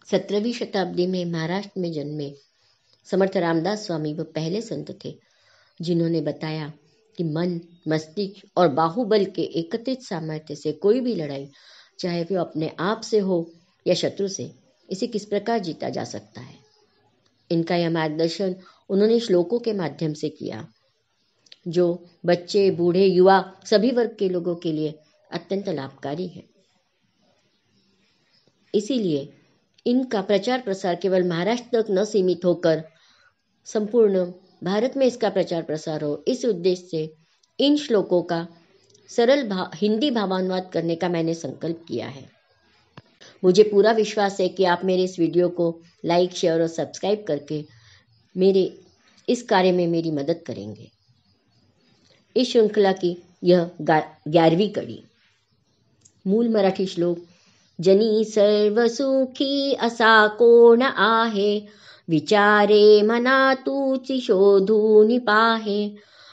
17वीं शताब्दी में महाराष्ट्र में जन्मे समर्थ रामदास स्वामी वो पहले संत थे जिन्होंने बताया कि मन, मस्तिष्क और बाहुबल के एकत्रित सामर्थ्य से कोई भी लड़ाई, चाहे वो अपने आप से हो या शत्रु से, इसे किस प्रकार जीता जा सकता है। इनका यह मार्गदर्शन उन्होंने श्लोकों के माध्यम से किया, जो बच्चे, बूढ़े, युवा सभी वर्ग के लोगों के लिए अत्यंत लाभकारी है। इसीलिए इनका प्रचार प्रसार केवल महाराष्ट्र तक न सीमित होकर संपूर्ण भारत में इसका प्रचार प्रसार हो, इस उद्देश्य से इन श्लोकों का सरल हिंदी भावानुवाद करने का मैंने संकल्प किया है। मुझे पूरा विश्वास है कि आप मेरे इस वीडियो को लाइक, शेयर और सब्सक्राइब करके मेरे इस कार्य में मेरी मदद करेंगे। इस श्रृंखला की यह 11वीं कड़ी। मूल मराठी श्लोक। जनी सर्व सुखी असा कोण आहे, विचारे मना तूची शोधून पाहे,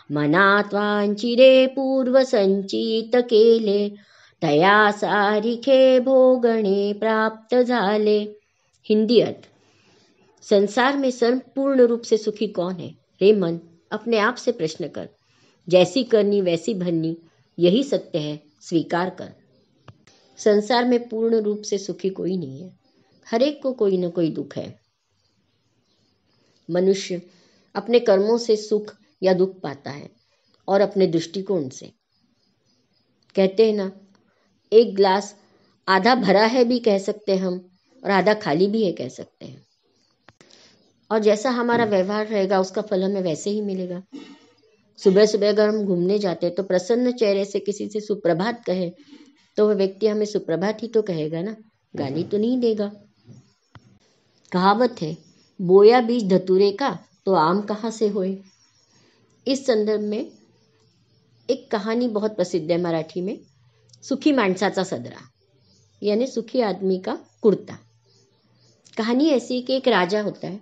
मनात वांचिरे पूर्व संचित केले, तया सारिखे भोगणे प्राप्त झाले। हिंदी अर्थ। संसार में संपूर्ण रूप से सुखी कौन है? रे मन, अपने आप से प्रश्न कर। जैसी करनी वैसी भरनी, यही सत्य है, स्वीकार कर। संसार में पूर्ण रूप से सुखी कोई नहीं है। हर एक को कोई न कोई दुख है। मनुष्य अपने कर्मों से सुख या दुख पाता है और अपने दृष्टिकोण से। कहते हैं ना, एक ग्लास आधा भरा है भी कह सकते हैं हम, और आधा खाली भी है कह सकते हैं। और जैसा हमारा व्यवहार रहेगा उसका फल हमें वैसे ही मिलेगा। सुबह सुबह अगर हम घूमने जाते हैं तो प्रसन्न चेहरे से किसी से सुप्रभात कहे तो वह व्यक्ति हमें सुप्रभात ही तो कहेगा ना, गाली तो नहीं देगा। कहावत है, बोया बीज धतूरे का तो आम कहाँ से होए। इस संदर्भ में एक कहानी बहुत प्रसिद्ध है मराठी में, सुखी माणसाचा सदरा, यानी सुखी आदमी का कुर्ता। कहानी ऐसी कि एक राजा होता है,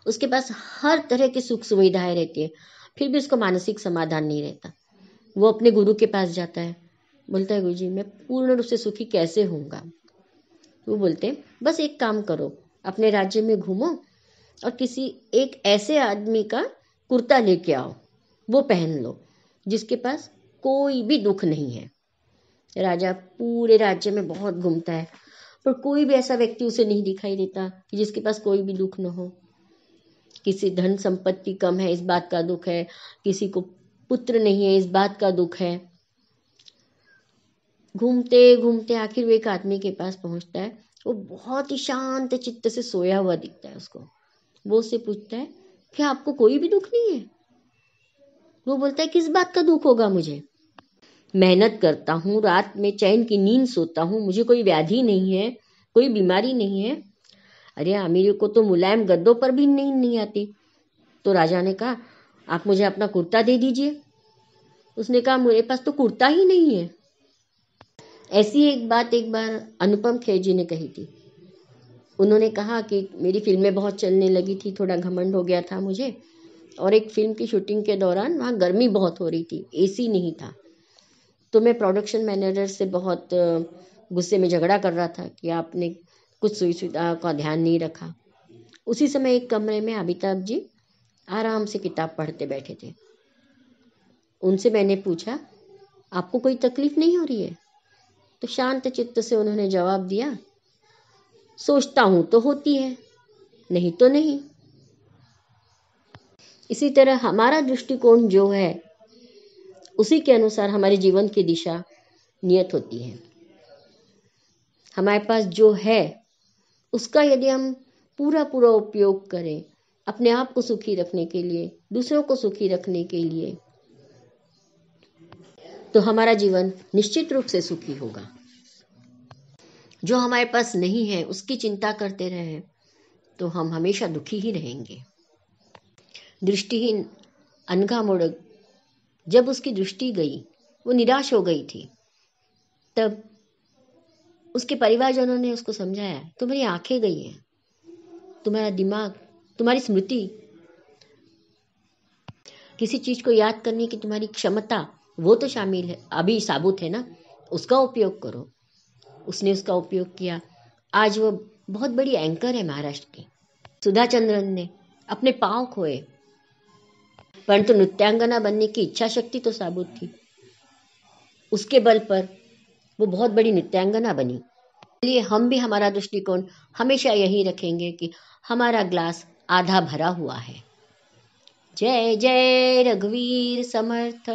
उसके पास हर तरह की सुख सुविधाएं रहती है, फिर भी उसको मानसिक समाधान नहीं रहता। वो अपने गुरु के पास जाता है, बोलता है, गुरु जी मैं पूर्ण रूप से सुखी कैसे होऊंगा। वो बोलते हैं, बस एक काम करो, अपने राज्य में घूमो और किसी एक ऐसे आदमी का कुर्ता लेके आओ, वो पहन लो जिसके पास कोई भी दुख नहीं है। राजा पूरे राज्य में बहुत घूमता है, पर कोई भी ऐसा व्यक्ति उसे नहीं दिखाई देता कि जिसके पास कोई भी दुख न हो। किसी धन संपत्ति कम है, इस बात का दुख है, किसी को पुत्र नहीं है, इस बात का दुख है। घूमते घूमते आखिर वो एक आदमी के पास पहुंचता है। वो बहुत ही शांत चित्त से सोया हुआ दिखता है उसको। वो उससे पूछता है, क्या आपको कोई भी दुख नहीं है? वो बोलता है, किस बात का दुख होगा मुझे? मेहनत करता हूँ, रात में चैन की नींद सोता हूँ, मुझे कोई व्याधि नहीं है, कोई बीमारी नहीं है। अरे अमीर को तो मुलायम गद्दों पर भी नींद नहीं आती। तो राजा ने कहा, आप मुझे अपना कुर्ता दे दीजिए। उसने कहा, मेरे पास तो कुर्ता ही नहीं है। ऐसी एक बात एक बार अनुपम खेर जी ने कही थी। उन्होंने कहा कि मेरी फिल्में बहुत चलने लगी थी, थोड़ा घमंड हो गया था मुझे, और एक फिल्म की शूटिंग के दौरान वहाँ गर्मी बहुत हो रही थी, एसी नहीं था। तो मैं प्रोडक्शन मैनेजर से बहुत गुस्से में झगड़ा कर रहा था कि आपने कुछ सुविधा का ध्यान नहीं रखा। उसी समय एक कमरे में अमिताभ जी आराम से किताब पढ़ते बैठे थे। उनसे मैंने पूछा, आपको कोई तकलीफ नहीं हो रही है? तो शांत चित्त से उन्होंने जवाब दिया, सोचता हूं तो होती है, नहीं तो नहीं। इसी तरह हमारा दृष्टिकोण जो है उसी के अनुसार हमारे जीवन की दिशा नियत होती है। हमारे पास जो है उसका यदि हम पूरा पूरा उपयोग करें अपने आप को सुखी रखने के लिए, दूसरों को सुखी रखने के लिए, तो हमारा जीवन निश्चित रूप से सुखी होगा। जो हमारे पास नहीं है उसकी चिंता करते रहे तो हम हमेशा दुखी ही रहेंगे। दृष्टिहीन अनघा मुड़क, जब उसकी दृष्टि गई, वो निराश हो गई थी, तब उसके परिवारजनों ने उसको समझाया, तुम्हारी आंखें गई हैं, तुम्हारा दिमाग, तुम्हारी स्मृति, किसी चीज को याद करने की तुम्हारी क्षमता, वो तो शामिल है, अभी साबुत है ना, उसका उपयोग करो। उसने उसका उपयोग किया आज वो बहुत बड़ी एंकर है महाराष्ट्र की। सुधा चंद्रन ने अपने पांव खोए, परंतु नृत्यांगना बनने की इच्छा शक्ति तो साबुत थी। उसके बल पर वो बहुत बड़ी नृत्यांगना बनी। इसलिए हम भी हमारा दृष्टिकोण हमेशा यही रखेंगे कि हमारा ग्लास आधा भरा हुआ है। जय जय रघुवीर समर्थ।